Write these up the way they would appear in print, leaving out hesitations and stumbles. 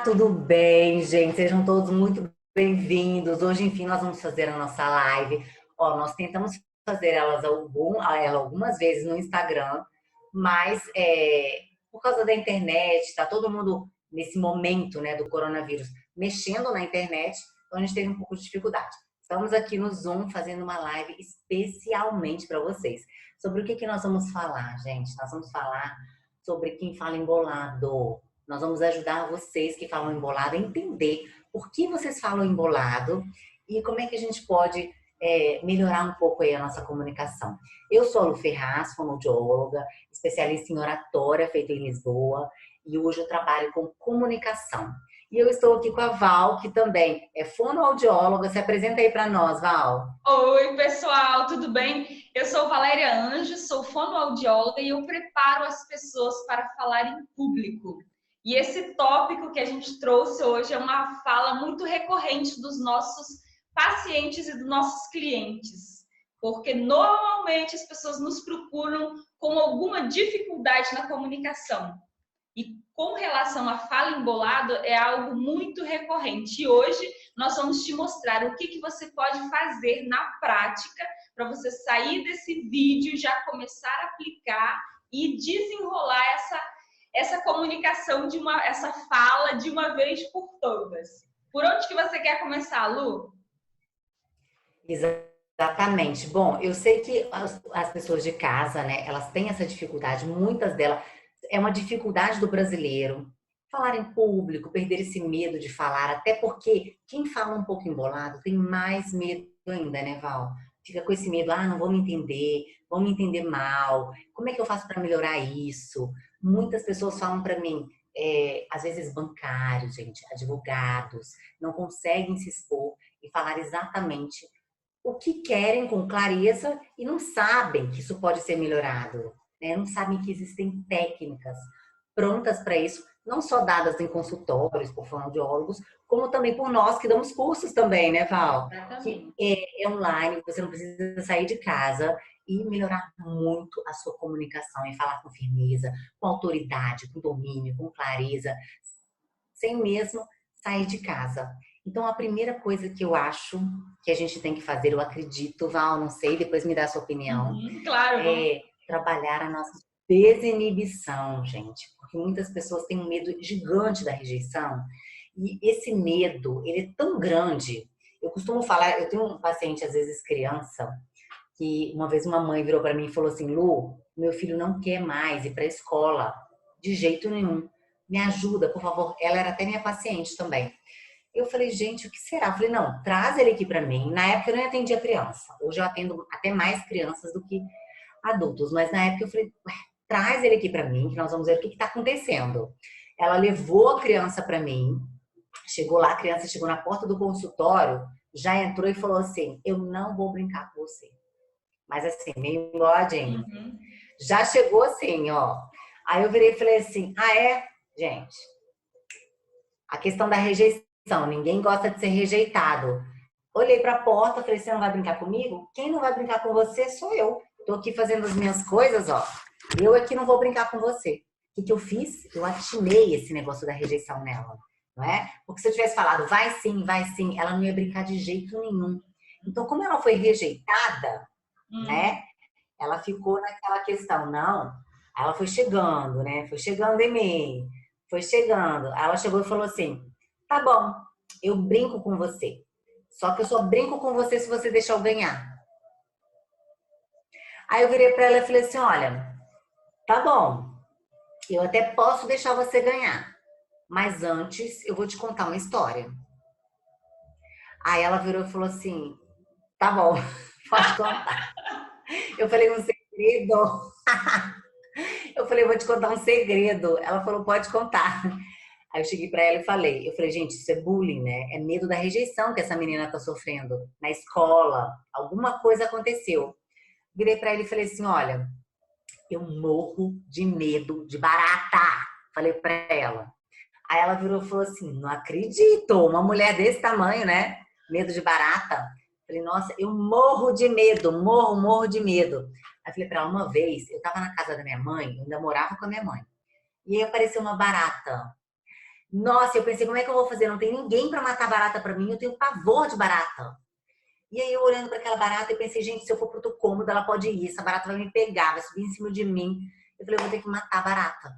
Tudo bem, gente? Sejam todos muito bem-vindos. Hoje, enfim, nós vamos fazer a nossa live. Ó, nós tentamos fazer ela algumas vezes no Instagram, mas por causa da internet, tá todo mundo nesse momento, né, do coronavírus mexendo na internet, então a gente teve um pouco de dificuldade. Estamos aqui no Zoom fazendo uma live especialmente para vocês. Sobre o que nós vamos falar, gente? Nós vamos falar sobre quem fala embolado. Nós vamos ajudar vocês que falam embolado a entender por que vocês falam embolado e como é que a gente pode melhorar um pouco aí a nossa comunicação. Eu sou a Lu Ferraz, fonoaudióloga, especialista em oratória, feita em Lisboa, e hoje eu trabalho com comunicação. E eu estou aqui com a Val, que também é fonoaudióloga. Se apresenta aí para nós, Val. Oi, pessoal, tudo bem? Eu sou Valéria Anjos, sou fonoaudióloga e eu preparo as pessoas para falar em público. E esse tópico que a gente trouxe hoje é uma fala muito recorrente dos nossos pacientes e dos nossos clientes, porque normalmente as pessoas nos procuram com alguma dificuldade na comunicação. E com relação à fala embolado, é algo muito recorrente. E hoje nós vamos te mostrar o que você pode fazer na prática para você sair desse vídeo, já começar a aplicar e desenrolar essa comunicação, essa fala de uma vez por todas. Por onde que você quer começar, Lu? Exatamente. Bom, eu sei que as pessoas de casa, né, elas têm essa dificuldade, muitas delas, é uma dificuldade do brasileiro falar em público, perder esse medo de falar, até porque quem fala um pouco embolado tem mais medo ainda, né, Val? Fica com esse medo, não vão me entender mal, como é que eu faço para melhorar isso? Muitas pessoas falam para mim, às vezes bancários, gente, advogados, não conseguem se expor e falar exatamente o que querem com clareza e não sabem que isso pode ser melhorado, né? Não sabem que existem técnicas prontas para isso, não só dadas em consultórios por fonoaudiólogos, como também por nós que damos cursos também, né, Val? Que Exatamente. é online, você não precisa sair de casa e melhorar muito a sua comunicação e falar com firmeza, com autoridade, com domínio, com clareza, sem mesmo sair de casa. Então, a primeira coisa que eu acho que a gente tem que fazer, eu acredito, Val, não sei, depois me dá a sua opinião, Claro, vamos. é trabalhar a nossa desinibição, gente. Porque muitas pessoas têm um medo gigante da rejeição. E esse medo, ele é tão grande. Eu costumo falar, eu tenho um paciente, às vezes criança, que uma vez uma mãe virou para mim e falou assim: Lu, meu filho não quer mais ir para a escola, de jeito nenhum. Me ajuda, por favor. Ela era até minha paciente também. Eu falei, gente, o que será? Eu falei, não, traz ele aqui para mim. Na época eu nem atendia criança. Hoje eu atendo até mais crianças do que adultos. Mas na época eu falei, ué, traz ele aqui para mim, que nós vamos ver o que está acontecendo. Ela levou a criança para mim. Chegou lá, a criança chegou na porta do consultório, já entrou e falou assim: eu não vou brincar com você. Mas assim, meio igual. Uhum. Já chegou assim, ó. Aí eu virei e falei assim: gente, a questão da rejeição, ninguém gosta de ser rejeitado. Olhei para a porta, falei: você não vai brincar comigo? Quem não vai brincar com você sou eu. Tô aqui fazendo as minhas coisas, ó. Eu aqui não vou brincar com você. O que eu fiz? Eu atinei esse negócio da rejeição nela, não é? Porque se eu tivesse falado vai sim, ela não ia brincar de jeito nenhum. Então, como ela foi rejeitada, Uhum. né? Ela ficou naquela questão, não. Aí ela foi chegando, né? Foi chegando em mim, foi chegando. Aí ela chegou e falou assim: tá bom, eu brinco com você. Só que eu só brinco com você se você deixar eu ganhar. Aí eu virei pra ela e falei assim: olha, tá bom, eu até posso deixar você ganhar, mas antes eu vou te contar uma história. Aí ela virou e falou assim: tá bom, pode contar. Eu falei um segredo. Eu falei, vou te contar um segredo. Ela falou, pode contar. Aí eu cheguei pra ela e falei, eu falei, gente, isso é bullying, né? É medo da rejeição que essa menina tá sofrendo na escola. Alguma coisa aconteceu. Virei pra ele e falei assim, olha, eu morro de medo de barata. Falei pra ela. Aí ela virou e falou assim, não acredito, uma mulher desse tamanho, né? Medo de barata. Falei, nossa, eu morro de medo, morro de medo. Aí falei pra ela, uma vez, eu tava na casa da minha mãe, eu ainda morava com a minha mãe. E aí apareceu uma barata. Nossa, eu pensei, como é que eu vou fazer? Não tem ninguém para matar barata para mim, eu tenho pavor de barata. E aí eu olhando para aquela barata, eu pensei, gente, se eu for pro outro cômodo, ela pode ir, essa barata vai me pegar, vai subir em cima de mim. Eu falei, eu vou ter que matar a barata.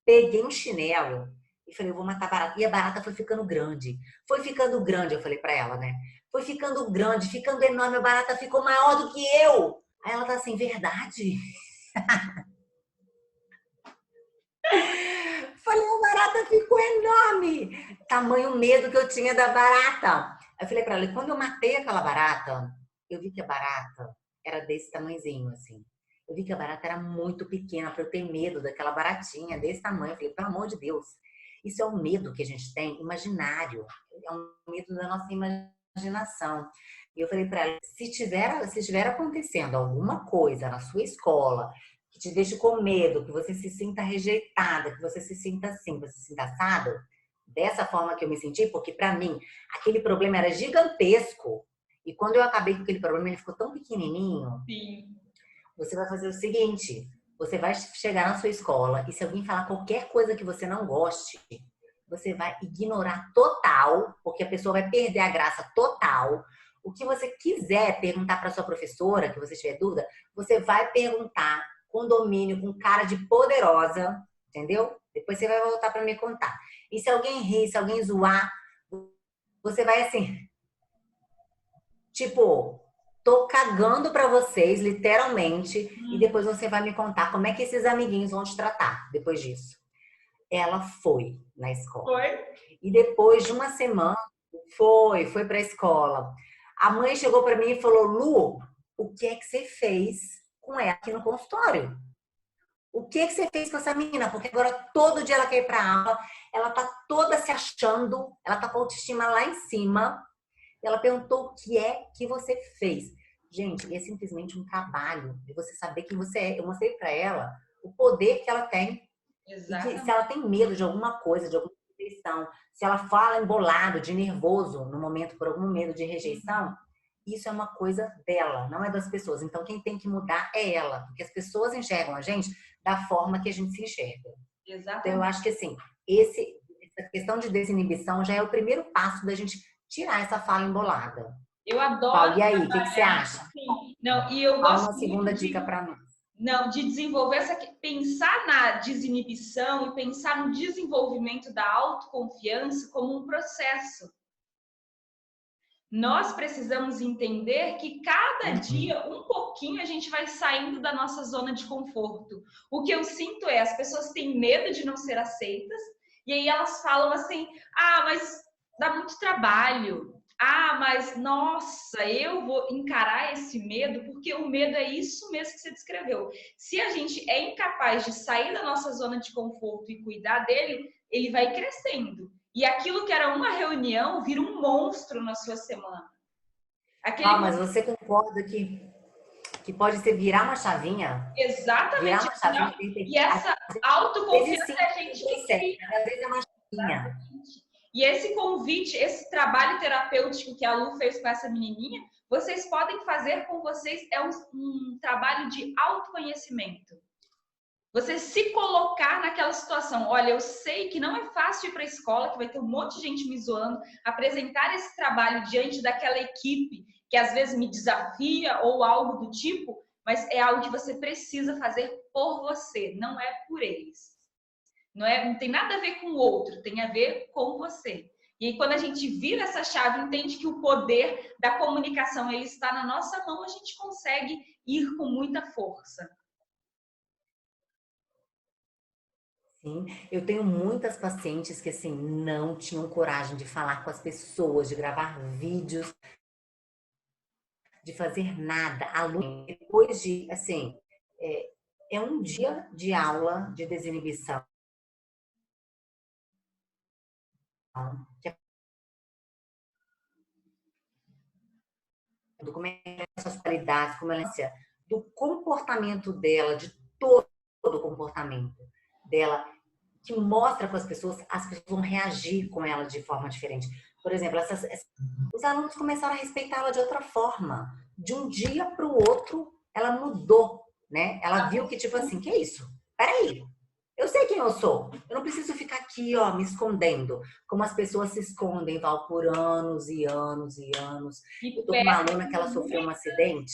Peguei um chinelo e falei, eu vou matar a barata. E a barata foi ficando grande. Foi ficando grande, eu falei para ela, né? Foi ficando grande, ficando enorme, a barata ficou maior do que eu. Aí ela tá assim, verdade? Falei, a barata ficou enorme. Tamanho medo que eu tinha da barata. Aí eu falei pra ela, e quando eu matei aquela barata, eu vi que a barata era desse tamanhozinho, assim. Eu vi que a barata era muito pequena para eu ter medo daquela baratinha desse tamanho. Eu falei, pelo amor de Deus, isso é um medo que a gente tem imaginário. É um medo da nossa imaginação. E eu falei para ela, se tiver acontecendo alguma coisa na sua escola que te deixe com medo, que você se sinta rejeitada, que você se sinta assim, que você se sinta assado, dessa forma que eu me senti, porque para mim aquele problema era gigantesco. E quando eu acabei com aquele problema, ele ficou tão pequenininho. Sim. Você vai fazer o seguinte: você vai chegar na sua escola e se alguém falar qualquer coisa que você não goste, você vai ignorar total, porque a pessoa vai perder a graça total. O que você quiser perguntar para sua professora, que você tiver dúvida, você vai perguntar com domínio, com cara de poderosa, entendeu? Depois você vai voltar para me contar. E se alguém rir, se alguém zoar, você vai assim, tipo, tô cagando pra vocês, literalmente, e depois você vai me contar como é que esses amiguinhos vão te tratar depois disso. Ela foi na escola. Foi? E depois de uma semana, foi pra escola. A mãe chegou pra mim e falou: Lu, o que é que você fez com ela aqui no consultório? O que é que você fez com essa menina? Porque agora todo dia ela quer ir pra aula, ela tá toda se achando, ela tá com a autoestima lá em cima. Ela perguntou o que é que você fez. Gente, é simplesmente um trabalho de você saber quem você é. Eu mostrei para ela o poder que ela tem e que se Exatamente. ela tem medo de alguma coisa, de alguma rejeição, se ela fala embolado, de nervoso no momento por algum medo de rejeição, isso é uma coisa dela, não é das pessoas. Então quem tem que mudar é ela, porque as pessoas enxergam a gente da forma que a gente se enxerga. Então eu Exatamente. acho que assim, essa questão de desinibição já é o primeiro passo da gente tirar essa fala embolada. Eu adoro Paulo, e aí, o que que você trabalhar acha? assim. Não, e eu Fala gosto uma segunda muito dica de para nós. não, de desenvolver pensar na desinibição e pensar no desenvolvimento da autoconfiança como um processo. Nós precisamos entender que cada Uhum. dia, um pouquinho, a gente vai saindo da nossa zona de conforto. O que eu sinto é as pessoas têm medo de não ser aceitas, e aí elas falam assim: ah, mas dá muito trabalho. Ah, mas nossa, eu vou encarar esse medo, porque o medo é isso mesmo que você descreveu. Se a gente é incapaz de sair da nossa zona de conforto e cuidar dele, ele vai crescendo. E aquilo que era uma reunião vira um monstro na sua semana. Paulo, Aquele mas você concorda que pode ser virar uma chavinha? Virar exatamente uma não, chavinha e essa às vezes autoconfiança sim, é a gente deu que certo, cria. mas às vezes é uma chavinha. Exatamente. E esse convite, esse trabalho terapêutico que a Lu fez com essa menininha, vocês podem fazer com vocês, é um trabalho de autoconhecimento. Você se colocar naquela situação. Olha, eu sei que não é fácil ir para a escola, que vai ter um monte de gente me zoando, apresentar esse trabalho diante daquela equipe que às vezes me desafia ou algo do tipo, mas é algo que você precisa fazer por você, não é por eles. Não tem nada a ver com o outro, tem a ver com você. E aí, quando a gente vira essa chave, entende que o poder da comunicação ele está na nossa mão, a gente consegue ir com muita força. Sim, eu tenho muitas pacientes que assim não tinham coragem de falar com as pessoas, de gravar vídeos, de fazer nada. Aluno, depois de assim, é, é um dia de aula de desinibição, que é como é essas qualidades, como ela é, do comportamento dela, de todo o comportamento dela, que mostra para as pessoas vão reagir com ela de forma diferente. Por exemplo, os alunos começaram a respeitá-la de outra forma. De um dia para o outro, ela mudou, né? Ela viu que, tipo assim, que é isso? Peraí, Eu sei quem eu sou. Eu não preciso ficar aqui, ó, me escondendo. Como as pessoas se escondem, Val, por anos e anos e anos. E Eu tô com uma aluna que ela perdem sofreu um muito. acidente.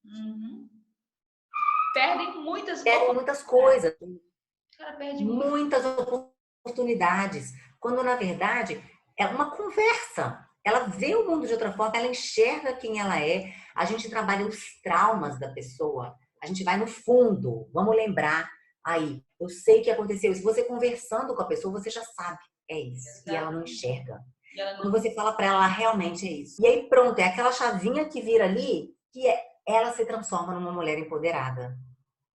Uhum. Perdem muitas Perdem oportunidades. muitas coisas, O cara perde muito. muitas oportunidades. Quando, na verdade, é uma conversa. Ela vê o mundo de outra forma, ela enxerga quem ela é. A gente trabalha os traumas da pessoa. A gente vai no fundo. Vamos lembrar aí. Eu sei o que aconteceu. Se você conversando com a pessoa, você já sabe. É isso. E ela não Exatamente. enxerga. E ela Quando não. você fala para ela, ela realmente é isso. E aí pronto, é aquela chavinha que vira ali, que ela se transforma numa mulher empoderada.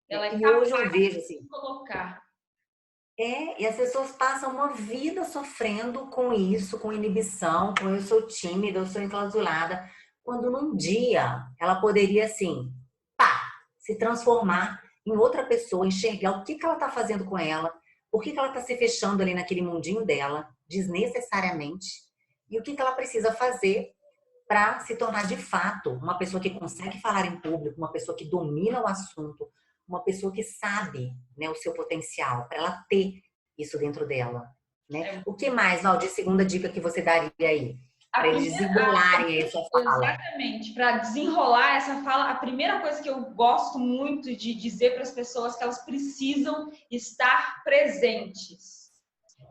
Ela é E hoje eu capaz vejo de assim, colocar. e as pessoas passam uma vida sofrendo com isso, com inibição, com eu sou tímida, eu sou enclausulada, quando num dia ela poderia, assim, pá, se transformar em outra pessoa, enxergar o que que ela está fazendo com ela, por que que ela está se fechando ali naquele mundinho dela, desnecessariamente, e o que que ela precisa fazer para se tornar de fato uma pessoa que consegue falar em público, uma pessoa que domina o assunto, uma pessoa que sabe, né, o seu potencial, para ela ter isso dentro dela, né? É, O que mais, Val, de segunda dica que você daria aí? a Para eles primeira, desembolarem a sua fala. exatamente, para desenrolar essa fala, a primeira coisa que eu gosto muito de dizer para as pessoas é que elas precisam estar presentes.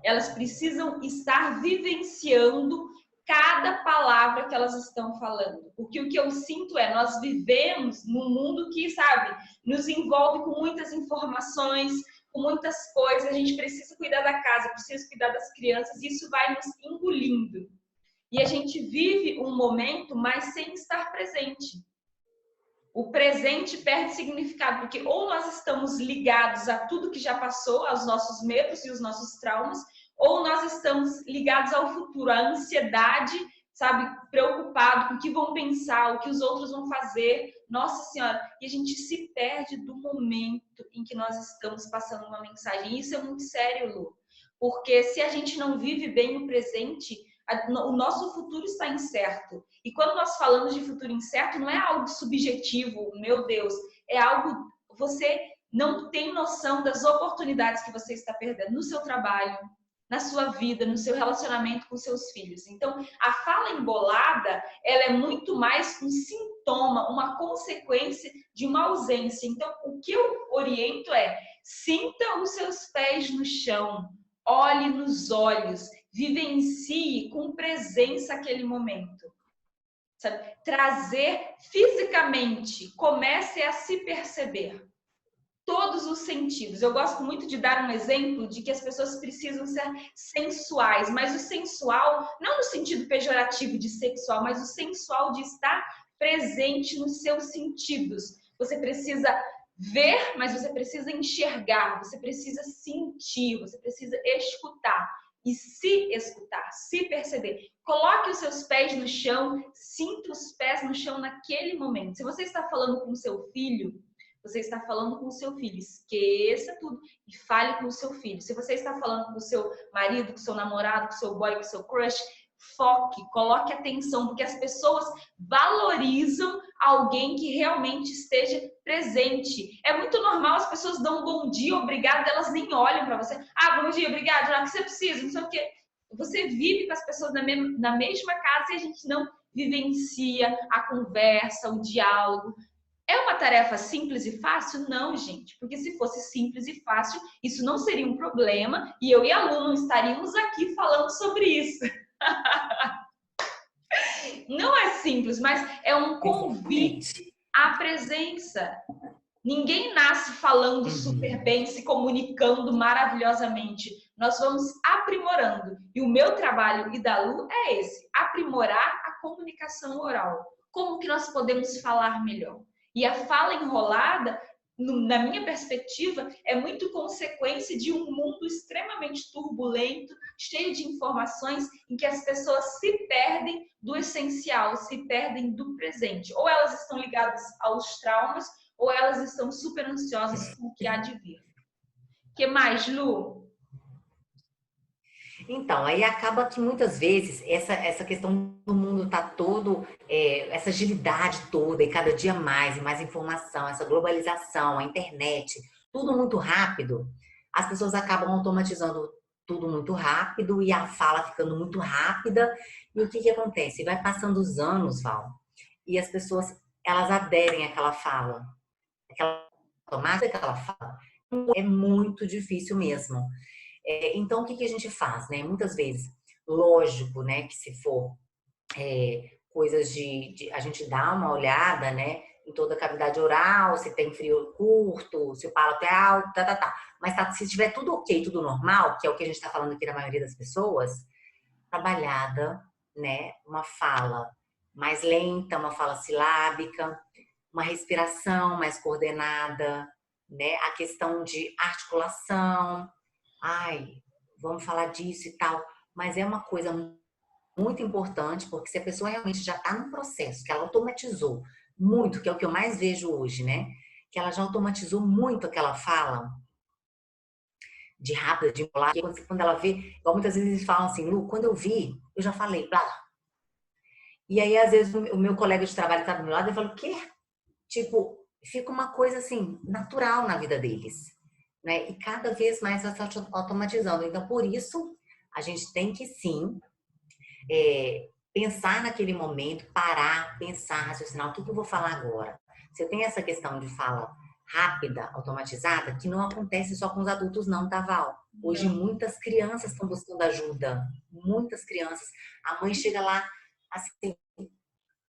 Elas precisam estar vivenciando cada palavra que elas estão falando. Porque o que eu sinto é, nós vivemos num mundo que, sabe, nos envolve com muitas informações, com muitas coisas, a gente precisa cuidar da casa, precisa cuidar das crianças, e isso vai nos engolindo. E a gente vive um momento, mas sem estar presente. O presente perde significado, porque ou nós estamos ligados a tudo que já passou, aos nossos medos e os nossos traumas, ou nós estamos ligados ao futuro, à ansiedade, sabe, preocupado com o que vão pensar, o que os outros vão fazer. Nossa Senhora, e a gente se perde do momento em que nós estamos passando uma mensagem. E isso é muito sério, Lu, porque se a gente não vive bem o presente, o nosso futuro está incerto. E quando nós falamos de futuro incerto, não é algo subjetivo, meu Deus, é algo, você não tem noção das oportunidades que você está perdendo no seu trabalho, na sua vida, no seu relacionamento com seus filhos. Então, a fala embolada, ela é muito mais um sintoma, uma consequência de uma ausência. Então, o que eu oriento é: sinta os seus pés no chão, olhe nos olhos, vivencie com presença aquele momento. Sabe? Trazer fisicamente, comece a se perceber. Todos os sentidos. Eu gosto muito de dar um exemplo de que as pessoas precisam ser sensuais, mas o sensual, não no sentido pejorativo de sexual, mas o sensual de estar presente nos seus sentidos. Você precisa ver, mas você precisa enxergar, você precisa sentir, você precisa escutar. E se escutar, se perceber. Coloque os seus pés no chão, sinta os pés no chão naquele momento. Se você está falando com seu filho, você está falando com o seu filho, esqueça tudo e fale com o seu filho. Se você está falando com o seu marido, com o seu namorado, com o seu boy, com o seu crush, foque, coloque atenção, porque as pessoas valorizam alguém que realmente esteja presente. É muito normal as pessoas dão um bom dia, obrigado, elas nem olham para você. Ah, bom dia, obrigado, o que você precisa, não sei o quê. Você vive com as pessoas na mesma casa e a gente não vivencia a conversa, o diálogo. É uma tarefa simples e fácil? Não, gente, porque se fosse simples e fácil, isso não seria um problema e eu e a Lu não estaríamos aqui falando sobre isso. Não é simples, mas é um convite à presença. Ninguém nasce falando super bem, se comunicando maravilhosamente. Nós vamos aprimorando. E o meu trabalho e da Lu é esse: aprimorar a comunicação oral. Como que nós podemos falar melhor? E a fala enrolada, na minha perspectiva, é muito consequência de um mundo extremamente turbulento, cheio de informações, em que as pessoas se perdem do essencial, se perdem do presente. Ou elas estão ligadas aos traumas, ou elas estão super ansiosas com o que há de vir. O que mais, Lu? Então, aí acaba que muitas vezes essa questão do mundo tá todo, essa agilidade toda, e cada dia mais e mais informação, essa globalização, a internet, tudo muito rápido. as pessoas acabam automatizando tudo muito rápido e a fala ficando muito rápida. E o que que acontece? Vai passando os anos, Val, e as pessoas, elas aderem àquela fala, aquela automática que ela fala. É muito difícil mesmo. Então, o que que a gente faz, né? Muitas vezes, lógico, né, que se for coisas a gente dá uma olhada, né, em toda a cavidade oral, se tem frio curto, se o palato é alto, tá. Mas se tiver tudo ok, tudo normal, que é o que a gente está falando aqui na maioria das pessoas, trabalhada, né, uma fala mais lenta, uma fala silábica, uma respiração mais coordenada, né, a questão de articulação, ai, vamos falar disso e tal, mas é uma coisa muito importante, porque se a pessoa realmente já está num processo que ela automatizou muito, que é o que eu mais vejo hoje, né? Que ela já automatizou muito aquela fala de rápida, de enrolar, que quando ela vê, igual muitas vezes eles falam assim, Lu, quando eu vi, eu já falei, blá. E aí, às vezes, o meu colega de trabalho está do meu lado e fala, o quê? Tipo, fica uma coisa assim, natural na vida deles, né? E cada vez mais vai se automatizando. Então, por isso, a gente tem que sim pensar naquele momento, parar, pensar, raciocinar, o que eu vou falar agora? Se eu tenho essa questão de fala rápida, automatizada, que não acontece só com os adultos não, tá, Val? Hoje Não. muitas crianças estão buscando ajuda, muitas crianças. A mãe chega lá, assim,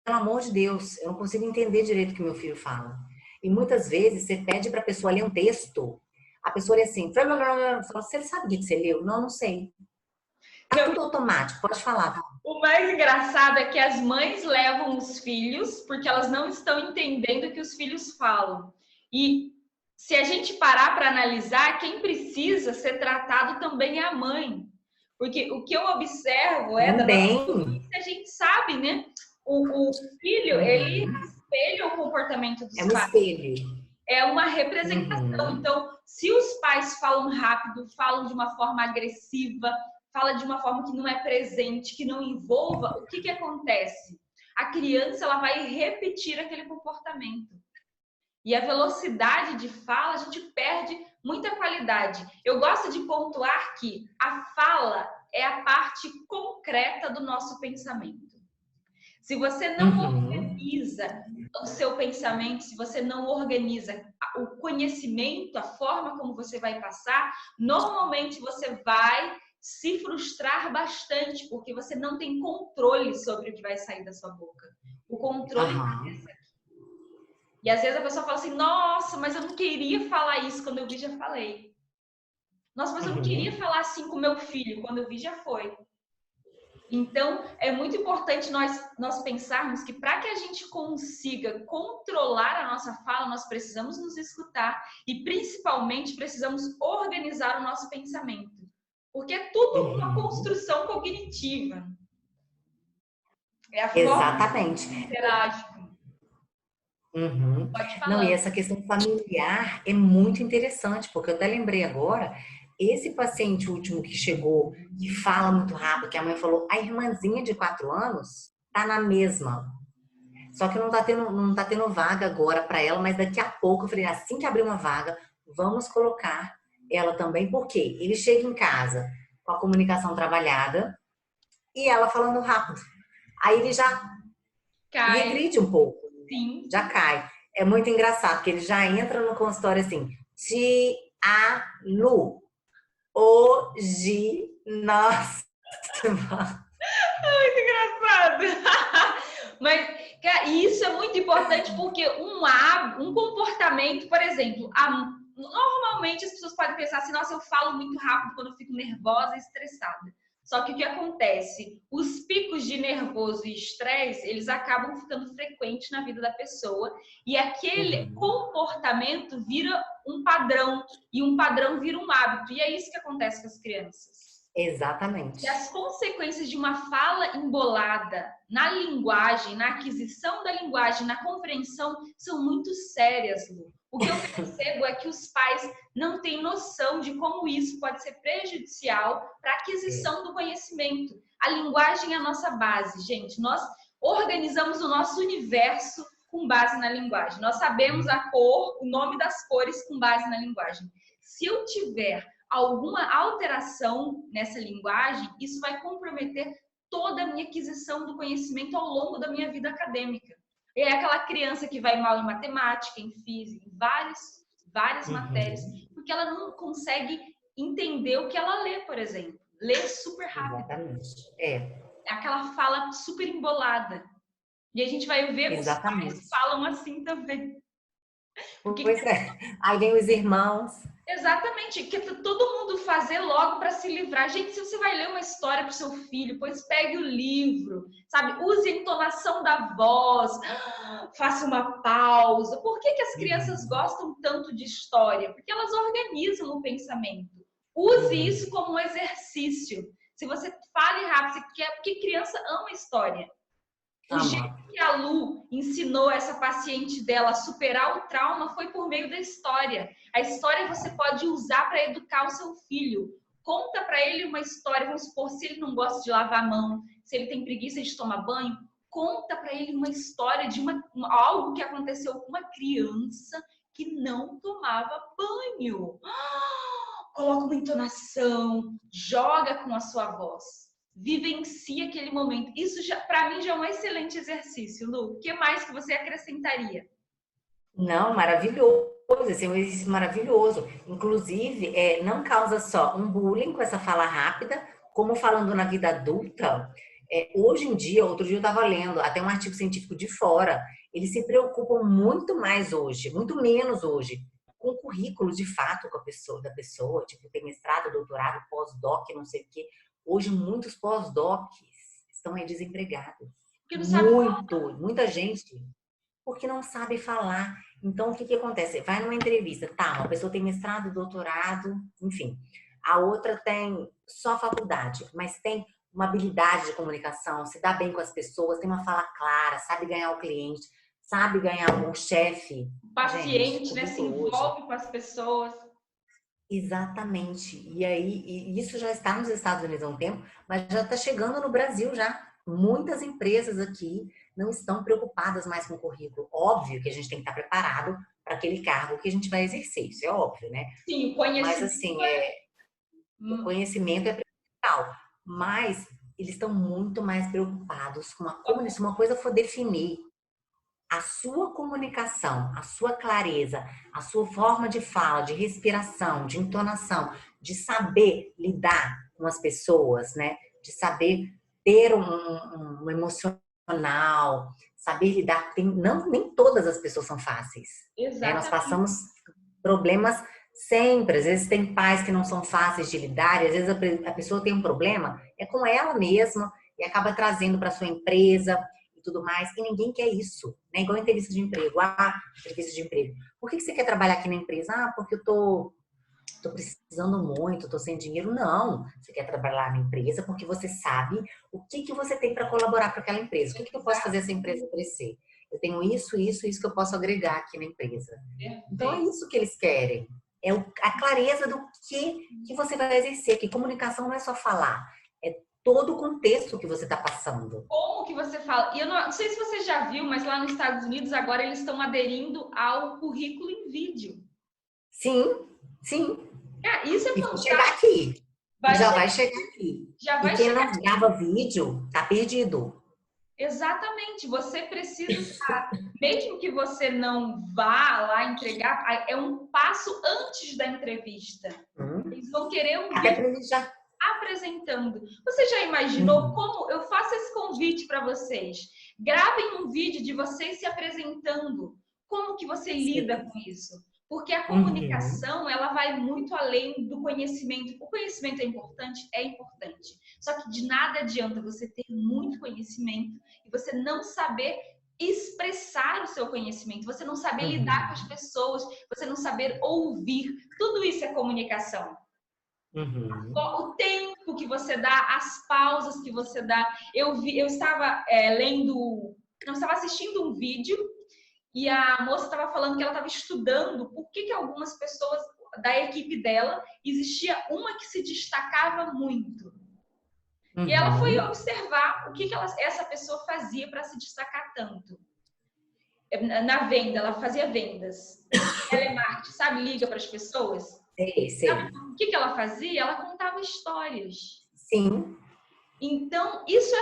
pelo amor de Deus, eu não consigo entender direito o que meu filho fala. E muitas vezes você pede para a pessoa ler um texto, a pessoa lê assim, você sabe o que você leu? Não, não sei. Tá Não, tudo automático, pode falar, Val. o mais engraçado é que as mães levam os filhos porque elas não estão entendendo o que os filhos falam. E se a gente parar para analisar, quem precisa ser tratado também é a mãe. Porque o que eu observo é da nossa Também. vivência, a gente sabe, né? O filho, ele Uhum. espelha o comportamento É dos um pais. espelho. É uma representação. Uhum. Então, se os pais falam rápido, falam de uma forma agressiva, fala de uma forma que não é presente, que não envolva, o que que acontece? A criança ela vai repetir aquele comportamento. E a velocidade de fala, a gente perde muita qualidade. Eu gosto de pontuar que a fala é a parte concreta do nosso pensamento. Se você não Uhum. organiza o seu pensamento, se você não organiza o conhecimento, a forma como você vai passar, normalmente você vai se frustrar bastante, porque você não tem controle sobre o que vai sair da sua boca. O controle Aham. e às vezes a pessoa fala assim, nossa, mas eu não queria falar isso, quando eu vi já falei. Nossa, mas eu não queria Uhum. falar assim com meu filho, quando eu vi já foi. Então, é muito importante nós pensarmos que para que a gente consiga controlar a nossa fala, nós precisamos nos escutar e, principalmente, precisamos organizar o nosso pensamento. Porque é tudo uma Uhum. construção cognitiva. É a forma que Exatamente. interage. Uhum. Pode Não, e falar. essa questão familiar é muito interessante, porque eu até lembrei agora, esse paciente último que chegou, que fala muito rápido, que a mãe falou, a irmãzinha de 4 anos tá na mesma. Só que não tá tendo vaga agora para ela, mas daqui a pouco eu falei, assim que abrir uma vaga, vamos colocar ela também, porque ele chega em casa com a comunicação trabalhada e ela falando rápido. Aí ele já Cai, regride um pouco, sim. já cai. É muito engraçado, porque ele já entra no consultório assim, Lu, hoje nós Muito engraçado. Mas, cara, isso é muito importante porque um comportamento, por exemplo, normalmente as pessoas podem pensar assim, nossa, eu falo muito rápido quando eu fico nervosa e estressada. Só que o que acontece? Os picos de nervoso e estresse, eles acabam ficando frequentes na vida da pessoa e aquele Uhum. comportamento vira um padrão e um padrão vira um hábito. E é isso que acontece com as crianças. E Exatamente. as consequências de uma fala embolada na linguagem, na aquisição da linguagem, na compreensão, são muito sérias, Lu. O que eu percebo é que os pais não têm noção de como isso pode ser prejudicial para a É. aquisição do conhecimento. A linguagem é a nossa base, gente. Nós organizamos o nosso universo com base na linguagem. Nós sabemos a cor, o nome das cores com base na linguagem. Se eu tiver alguma alteração nessa linguagem, isso vai comprometer toda a minha aquisição do conhecimento ao longo da minha vida acadêmica. É aquela criança que vai mal em matemática, em física, em várias matérias, porque ela não consegue entender o que ela lê, por exemplo. Lê super rápido. Exatamente. É. Aquela fala super embolada. E a gente vai ver Exatamente. os pais falam assim também. Pois é. Aí vem os irmãos. Exatamente, que todo mundo fazer logo para se livrar. Gente, se você vai ler uma história para o seu filho, pois pegue o livro, sabe? Use a entonação da voz, faça uma pausa. Por que as crianças gostam tanto de história? Porque elas organizam o pensamento. Use isso como um exercício. Se você fale rápido, porque criança ama história. O jeito que a Lu ensinou essa paciente dela a superar o trauma foi por meio da história. A história você pode usar para educar o seu filho. Conta para ele uma história, vamos supor, se ele não gosta de lavar a mão, se ele tem preguiça de tomar banho, conta para ele uma história de algo que aconteceu com uma criança que não tomava banho. Coloca uma entonação, joga com a sua voz. Vivencie aquele momento. Isso, para mim, já é um excelente exercício, Lu. O que mais que você acrescentaria? Não, maravilhoso. Esse é um exercício maravilhoso. Inclusive, não causa só um bullying com essa fala rápida, como falando na vida adulta. Hoje em dia, outro dia eu estava lendo até um artigo científico de fora, eles se preocupam muito mais hoje, muito menos hoje, com o currículo de fato da pessoa, tipo, tem mestrado, doutorado, pós-doc, não sei o quê. Hoje, muitos pós-docs estão aí desempregados. Porque não sabe Muita gente, porque não sabe falar. Então, o que acontece? Vai numa entrevista, tá, uma pessoa tem mestrado, doutorado, enfim. A outra tem só faculdade, mas tem uma habilidade de comunicação, se dá bem com as pessoas, tem uma fala clara, sabe ganhar o cliente, sabe ganhar um chefe. o paciente, né, se envolve com as pessoas. Exatamente. E aí, isso já está nos Estados Unidos há um tempo, mas já está chegando no Brasil já. Muitas empresas aqui não estão preocupadas mais com o currículo. Óbvio que a gente tem que estar preparado para aquele cargo que a gente vai exercer, isso é óbvio, né? Sim, o conhecimento. Mas assim, o conhecimento é principal. Mas eles estão muito mais preocupados com a comunicação. Se uma coisa for definir a sua comunicação, a sua clareza, a sua forma de fala, de respiração, de entonação, de saber lidar com as pessoas, né? De saber ter um emocional, saber lidar. Nem todas as pessoas são fáceis. Né? Nós passamos problemas sempre. Às vezes tem pais que não são fáceis de lidar, e às vezes a pessoa tem um problema, é com ela mesma, e acaba trazendo para sua empresa tudo mais, e ninguém quer isso, né? Igual entrevista de emprego. Entrevista de emprego. Por que você quer trabalhar aqui na empresa? Porque eu tô precisando muito, tô sem dinheiro. Não, você quer trabalhar na empresa porque você sabe o que você tem para colaborar para aquela empresa. O que eu posso fazer essa empresa crescer? Eu tenho isso que eu posso agregar aqui na empresa. Então é isso que eles querem. É a clareza do que você vai exercer, que comunicação não é só falar, é todo o contexto que você está passando. Como que você fala? E eu não sei se você já viu, mas lá nos Estados Unidos agora eles estão aderindo ao currículo em vídeo. Sim. Isso é fantástico. Vai chegar aqui. Vai chegar aqui. E quem não grava vídeo, tá perdido. Exatamente. Você precisa estar, mesmo que você não vá lá entregar, é um passo antes da entrevista. Eles vão querer um vídeo apresentando. Você já imaginou como eu faço esse convite para vocês? Gravem um vídeo de vocês se apresentando. Como que você lida com isso? Porque a comunicação, ela vai muito além do conhecimento. O conhecimento é importante? É importante. Só que de nada adianta você ter muito conhecimento e você não saber expressar o seu conhecimento, você não saber lidar com as pessoas, você não saber ouvir. Tudo isso é comunicação. O tempo que você dá, as pausas que você dá. Eu estava estava assistindo um vídeo e a moça estava falando que ela estava estudando por que algumas pessoas da equipe dela, existia uma que se destacava muito. E ela foi observar o que essa pessoa fazia para se destacar tanto. Na venda, ela fazia vendas. Telemarketing, sabe? Liga para as pessoas. Sei. que ela fazia? Ela contava histórias. Sim. Então, isso é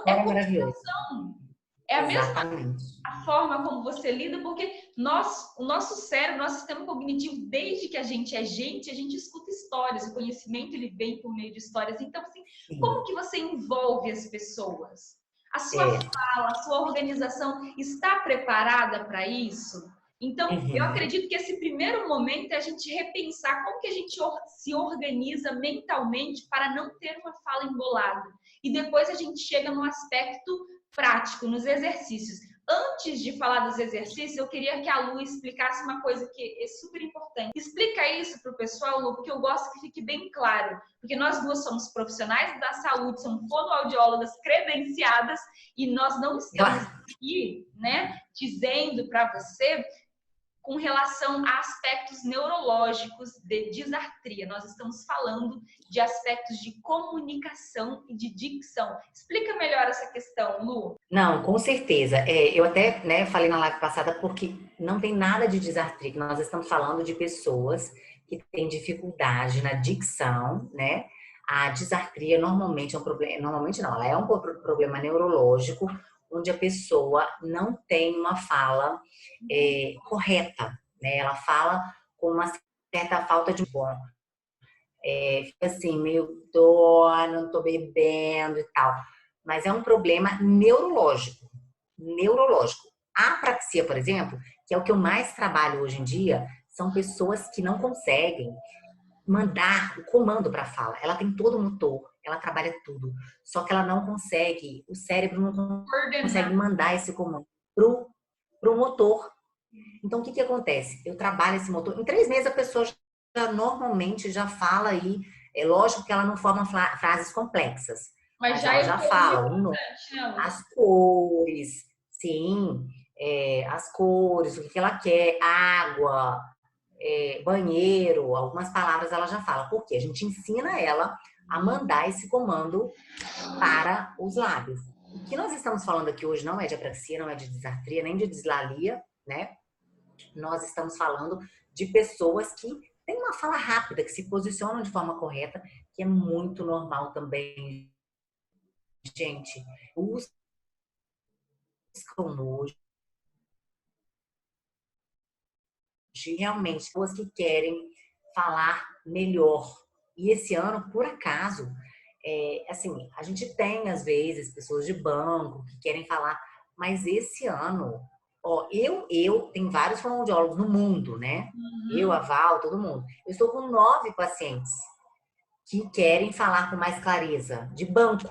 Era maravilhoso. comunicação. É a mesma Exatamente. a forma como você lida, porque o nosso cérebro, nosso sistema cognitivo, desde que a gente é gente, a gente escuta histórias. O conhecimento, ele vem por meio de histórias. Então, assim, como Sim. que você envolve as pessoas? A sua É. fala, a sua organização está preparada para isso? Então, eu Uhum. acredito que esse primeiro momento é a gente repensar como que a gente se organiza mentalmente para não ter uma fala embolada. E depois a gente chega no aspecto prático, nos exercícios. Antes de falar dos exercícios, eu queria que a Lu explicasse uma coisa que é super importante. Explica isso para o pessoal, Lu, porque eu gosto que fique bem claro. Porque nós duas somos profissionais da saúde, somos fonoaudiólogas credenciadas e nós não estamos aqui, né, dizendo para você com relação a aspectos neurológicos de disartria. Nós estamos falando de aspectos de comunicação e de dicção. Explica melhor essa questão, Lu. Não, com certeza. Eu até, né, falei na live passada porque não tem nada de disartria. Nós estamos falando de pessoas que têm dificuldade na dicção, né? A disartria normalmente é um problema, normalmente não, ela é um problema neurológico onde a pessoa não tem uma fala correta, né? Ela fala com uma certa falta de bom. Fica assim, meio dó, não tô bebendo e tal. Mas é um problema neurológico. Neurológico. A apraxia, por exemplo, que é o que eu mais trabalho hoje em dia, são pessoas que não conseguem mandar o comando para a fala. Ela tem todo o motor, ela trabalha tudo, só que ela não consegue, o cérebro não consegue Coordenar. mandar esse comando pro motor. Então, o que que acontece? Eu trabalho esse motor. Em 3 meses, a pessoa já normalmente já fala aí. É lógico que ela não forma frases complexas, Mas mas já ela é um já pouco fala importante, né, Lu? as cores, sim, as cores, o que que ela quer, água, banheiro, algumas palavras ela já fala. Porque a gente ensina ela a mandar esse comando para os lábios. O que nós estamos falando aqui hoje não é de apraxia, não é de disartria, nem de dislalia, né? Nós estamos falando de pessoas que têm uma fala rápida, que se posicionam de forma correta, que é muito normal também, gente. Buscam hoje realmente pessoas que querem falar melhor. E esse ano, por acaso, assim, a gente tem às vezes pessoas de banco que querem falar, mas esse ano, ó, eu tenho vários fonoaudiólogos no mundo, né? Eu, a Uhum. Val, todo mundo. Eu estou com 9 pacientes que querem falar com mais clareza, de banco,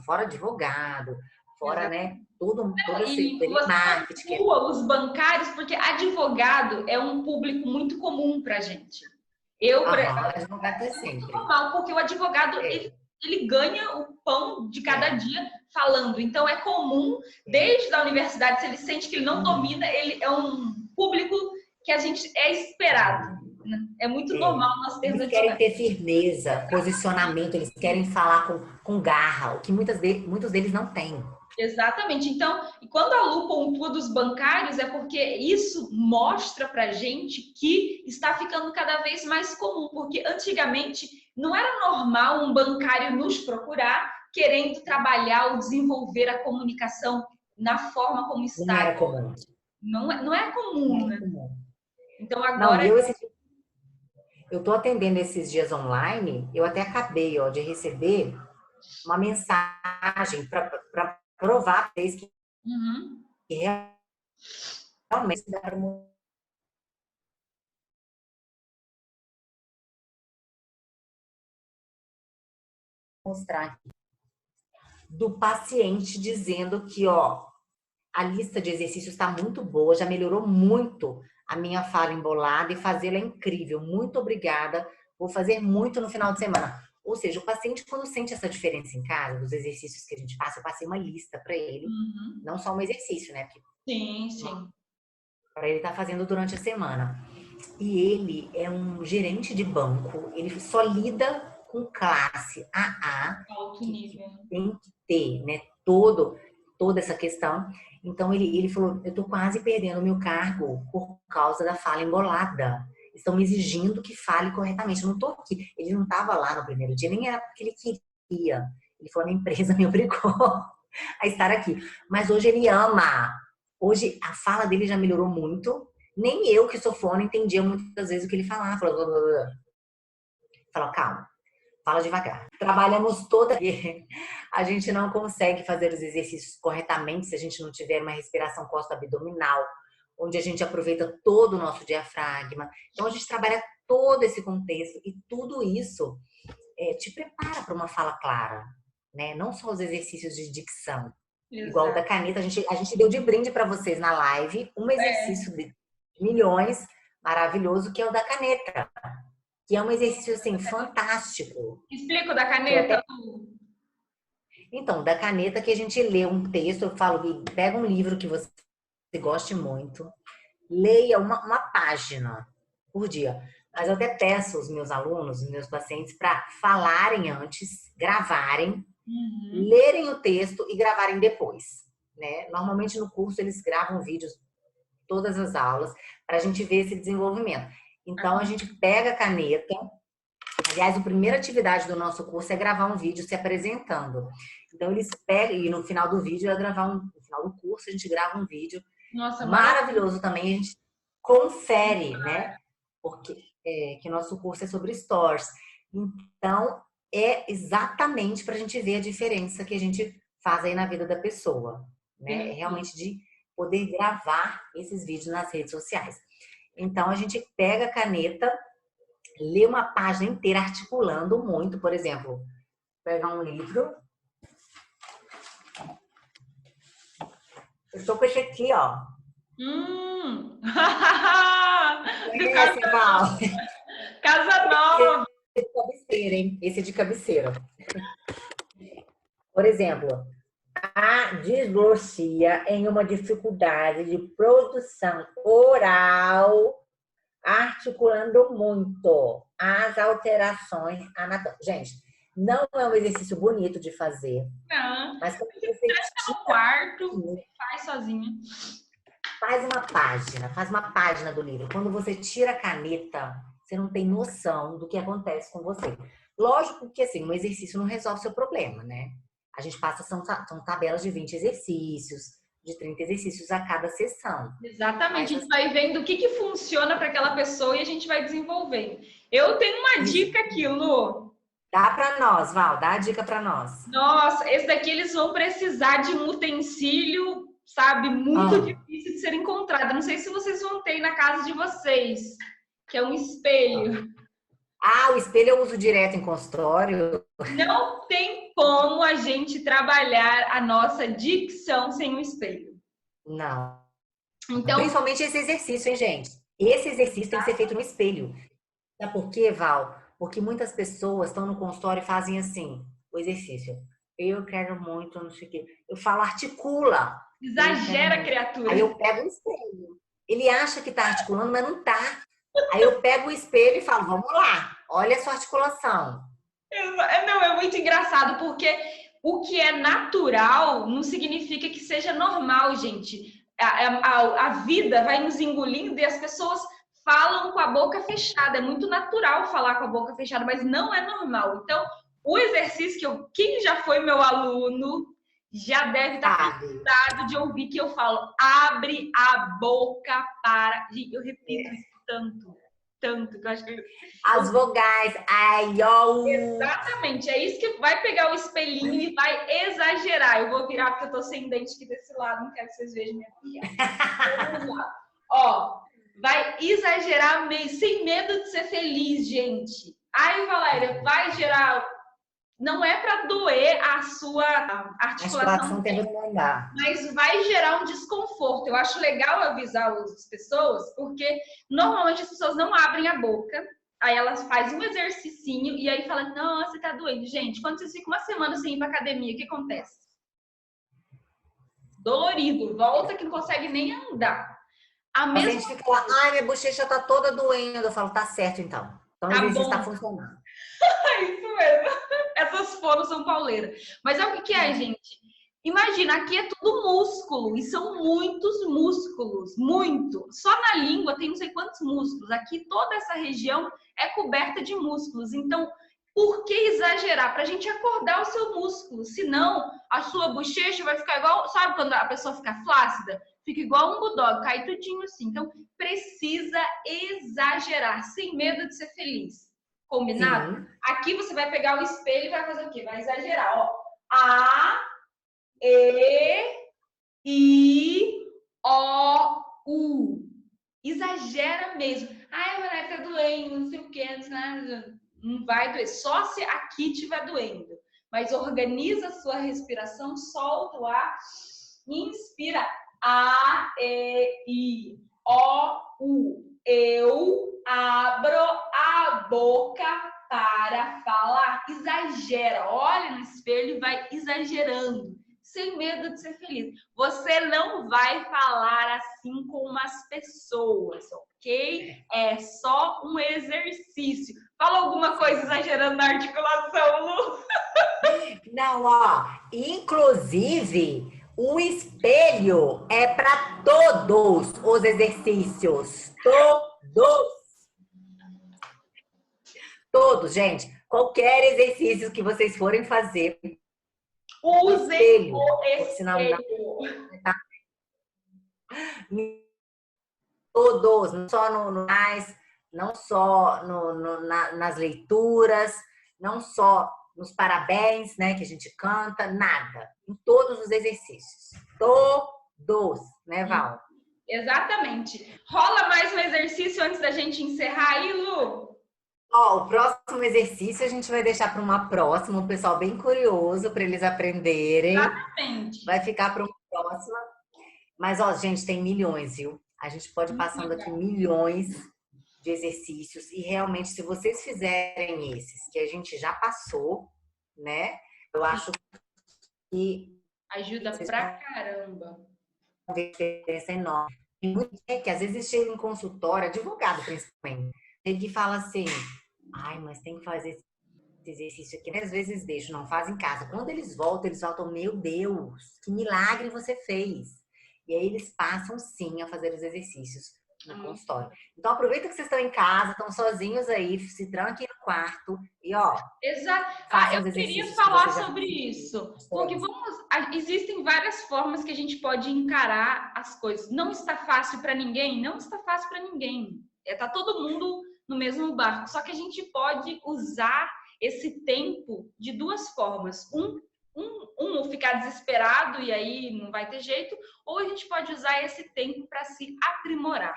fora advogado, fora, né, Exatamente. todo esse E você telemarketing que é. pontua os bancários, porque advogado é um público muito comum para a gente. Eu, Aham, advogado é é muito sempre. normal, porque o advogado É, ele ganha o pão de cada é, dia falando. Então é comum, é. desde a universidade, se ele sente que ele não Uhum. domina, ele é um público que a gente é esperado. Né? É muito É. normal nós termos Eles querem advogados. ter firmeza, posicionamento, eles querem falar com garra, o que muitos deles não têm. Exatamente. Então, e quando a Lu pontua dos bancários, é porque isso mostra pra gente que está ficando cada vez mais comum, porque antigamente não era normal um bancário nos procurar querendo trabalhar ou desenvolver a comunicação na forma como Não está. era comum. Não é Não comum, era né? comum. Então Não, agora e eu tô atendendo esses dias online, eu até acabei, ó, de receber uma mensagem para provar para eles que uhum, realmente dá para mostrar do paciente dizendo que, ó, a lista de exercícios está muito boa, já melhorou muito a minha fala embolada e fazê-la é incrível. Muito obrigada. Vou fazer muito no final de semana. Ou seja, o paciente, quando sente essa diferença em casa, dos exercícios que a gente passa, eu passei uma lista para ele, uhum. não só um exercício, né? Sim, sim. Para ele estar fazendo durante a semana. E ele é um gerente de banco, ele só lida com classe AA, Alto que nível. tem que ter, né, toda essa questão. Então ele falou, eu tô quase perdendo o meu cargo por causa da fala embolada. estão me exigindo que fale corretamente. Eu não tô aqui. Ele não estava lá no primeiro dia, nem era porque ele queria. Ele falou, minha empresa me obrigou a estar aqui. Mas hoje ele ama. Hoje a fala dele já melhorou muito. Nem eu, que sou fono, entendia muitas vezes o que ele falava. Falou, calma, fala devagar. Trabalhamos toda. A gente não consegue fazer os exercícios corretamente se a gente não tiver uma respiração costo-abdominal, onde a gente aproveita todo o nosso diafragma. Então a gente trabalha todo esse contexto e tudo isso te prepara para uma fala clara, né? Não só os exercícios de dicção. Exato. Igual o da caneta, a gente deu de brinde para vocês na live um exercício de milhões maravilhoso, que é o da caneta. Que é um exercício, assim, fantástico. Explica o da caneta. Então, da caneta que a gente lê um texto, eu falo, pega um livro que você goste muito, leia uma página por dia. Mas eu até peço aos meus alunos, os meus pacientes, para falarem antes, gravarem, lerem o texto e gravarem depois, né? Normalmente no curso eles gravam vídeos todas as aulas para a gente ver esse desenvolvimento. Então a gente pega a caneta. Aliás, a primeira atividade do nosso curso é gravar um vídeo se apresentando. Então eles pegam e no final do vídeo no final do curso a gente grava um vídeo. Nossa, maravilhoso também, a gente confere, né? Porque que nosso curso é sobre stories. Então, é exatamente para a gente ver a diferença que a gente faz aí na vida da pessoa, né? É realmente de poder gravar esses vídeos nas redes sociais. Então, a gente pega a caneta, lê uma página inteira articulando muito, por exemplo, pegar um livro. Eu estou com esse aqui, ó. Casa Nova. Esse é de cabeceira, hein? Esse é de cabeceira. Por exemplo, a dislexia em uma dificuldade de produção oral, articulando muito as alterações anatômicas. Gente, não é um exercício bonito de fazer. Não. Mas quando você no quarto, faz sozinha. Faz uma página do livro. Quando você tira a caneta, você não tem noção do que acontece com você. Lógico que assim, um exercício não resolve o seu problema, né? A gente passa, são tabelas de 20 exercícios, de 30 exercícios a cada sessão. Exatamente, a gente vai vendo o que funciona para aquela pessoa e a gente vai desenvolvendo. Eu tenho uma dica aqui, Lu. Dá para nós, Val, dá a dica para nós. Nossa, esse daqui eles vão precisar de um utensílio, sabe, muito difícil de ser encontrado. Não sei se vocês vão ter na casa de vocês, que é um espelho. O espelho eu uso direto em consultório. Não tem como a gente trabalhar a nossa dicção sem um espelho. Não. Então, principalmente esse exercício, hein, gente? Esse exercício tem que ser feito no espelho. Sabe por quê, Val? Porque muitas pessoas estão no consultório e fazem assim, o exercício. Eu quero muito, não sei o quê. Eu falo, articula. Exagera, criatura. Aí eu pego o espelho. Ele acha que tá articulando, mas não tá. Aí eu pego o espelho e falo, vamos lá, olha a sua articulação. Não, é muito engraçado, porque o que é natural não significa que seja normal, gente. A vida vai nos engolindo e as pessoas falam com a boca fechada. É muito natural falar com a boca fechada, mas não é normal. Então, o exercício quem já foi meu aluno já deve estar cansado de ouvir que eu falo, abre a boca para... Eu repito isso tanto, que eu acho que... As vogais, ó. Exatamente, é isso que vai pegar o espelhinho e vai exagerar. Eu vou virar porque eu tô sem dente aqui desse lado, não quero que vocês vejam minha piada. Vamos lá. Ó, vai exagerar sem medo de ser feliz, gente. Aí, Valéria, vai gerar... Não é para doer a sua articulação, mas vai gerar um desconforto. Eu acho legal avisar as pessoas, porque normalmente as pessoas não abrem a boca, aí elas fazem um exercicinho e aí falam, nossa, tá doendo. Gente, quando vocês ficam uma semana sem ir pra academia, o que acontece? Dolorido, volta que não consegue nem andar. A gente fica lá, minha bochecha tá toda doendo. Eu falo, tá certo então. Então o exercício tá funcionando. É isso mesmo. Essas foram São Pauleiras. Mas é o que é, gente? Imagina, aqui é tudo músculo e são muitos músculos, muito. Só na língua tem não sei quantos músculos. Aqui toda essa região é coberta de músculos. Então, por que exagerar? Para a gente acordar o seu músculo. Senão, a sua bochecha vai ficar igual. Sabe quando a pessoa fica flácida? Fica igual um bulldog, cai tudinho assim. Então, precisa exagerar, sem medo de ser feliz. Combinado? Sim. Aqui você vai pegar o espelho e vai fazer o quê? Vai exagerar, ó. A, E, I, O, U. Exagera mesmo. Ai, Maria, tá doendo, não sei o que, não vai doer. Só se aqui estiver doendo. Mas organiza a sua respiração, solta o ar, inspira. A, E, I, O, U. Eu abro a boca para falar. Exagera. Olha no espelho e vai exagerando. Sem medo de ser feliz. Você não vai falar assim com as pessoas, ok? É só um exercício. Fala alguma coisa exagerando na articulação, Lu. Não, ó, inclusive, o espelho é para todos os exercícios. Todos. Todos, gente. Qualquer exercício que vocês forem fazer, Usem espelho. o Senão não. espelho. Todos, não só não só nas leituras, não só nos parabéns, né, que a gente canta, nada. Em todos os exercícios. Todos, né, Val? Exatamente. Rola mais um exercício antes da gente encerrar aí, Lu? Ó, o próximo exercício a gente vai deixar para uma próxima, o pessoal bem curioso para eles aprenderem. Exatamente. Vai ficar para uma próxima. Mas, ó, gente, tem milhões, viu? A gente pode ir passando aqui milhões de exercícios e realmente, se vocês fizerem esses que a gente já passou, né? Eu acho que ajuda vocês pra caramba. vão ver diferença enorme. Tem muito que às vezes chega em consultório, advogado principalmente, ele fala assim, ai, mas tem que fazer esse exercício aqui. Às vezes deixam, não fazem em casa. Quando eles voltam, meu Deus, que milagre você fez. E aí eles passam sim a fazer os exercícios no consultório. Então aproveita que vocês estão em casa, estão sozinhos aí, se tranquem no quarto e ó, Exato. façam os Eu queria exercícios que falar vocês já sobre isso, porque fizeram. existem várias formas que a gente pode encarar as coisas. Não está fácil para ninguém, não está fácil para ninguém. Tá todo mundo no mesmo barco. Só que a gente pode usar esse tempo de duas formas. Ficar desesperado e aí não vai ter jeito, ou a gente pode usar esse tempo para se aprimorar.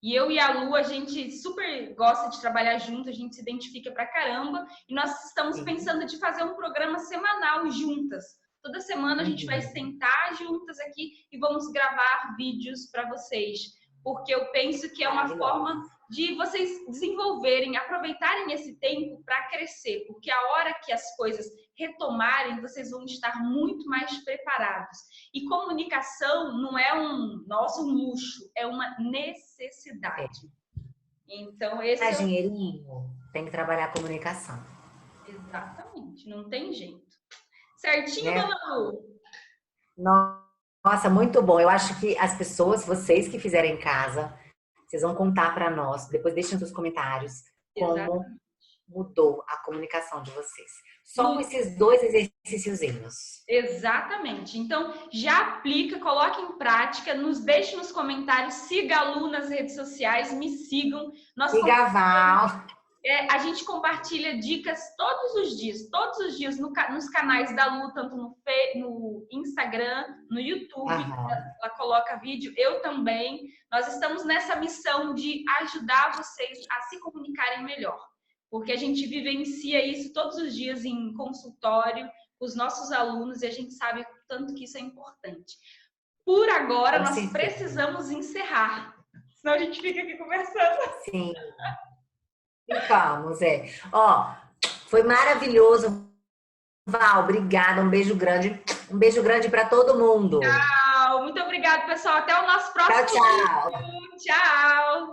E eu e a Lu, a gente super gosta de trabalhar junto, a gente se identifica pra caramba, e nós estamos pensando de fazer um programa semanal juntas. Toda semana a gente vai sentar juntas aqui e vamos gravar vídeos para vocês, porque eu penso que é uma forma de vocês desenvolverem, aproveitarem esse tempo para crescer, porque a hora que as coisas retomarem, vocês vão estar muito mais preparados. E comunicação não é um luxo, é uma necessidade. Então, esse é dinheirinho, tem que trabalhar a comunicação. Exatamente, não tem jeito. Certinho, né? dona Lu? Nossa, muito bom. Eu acho que as pessoas, vocês que fizerem em casa, vocês vão contar para nós, depois deixem nos comentários como mudou a comunicação de vocês. Só com esses dois exercíciozinhos. Exatamente. Então, já aplica, coloque em prática, nos deixe nos comentários, siga a Lu nas redes sociais, me sigam. Siga a Val. A gente compartilha dicas todos os dias nos canais da Lu, tanto no Instagram, no YouTube, ela coloca vídeo, eu também. Nós estamos nessa missão de ajudar vocês a se comunicarem melhor, porque a gente vivencia isso todos os dias em consultório, com os nossos alunos, e a gente sabe o tanto que isso é importante. Por agora, nós precisamos encerrar, senão a gente fica aqui conversando. Sim. Ficamos, Ó, foi maravilhoso, Val, obrigada, um beijo grande para todo mundo. Tchau, muito obrigada, pessoal, até o nosso próximo vídeo. Tchau.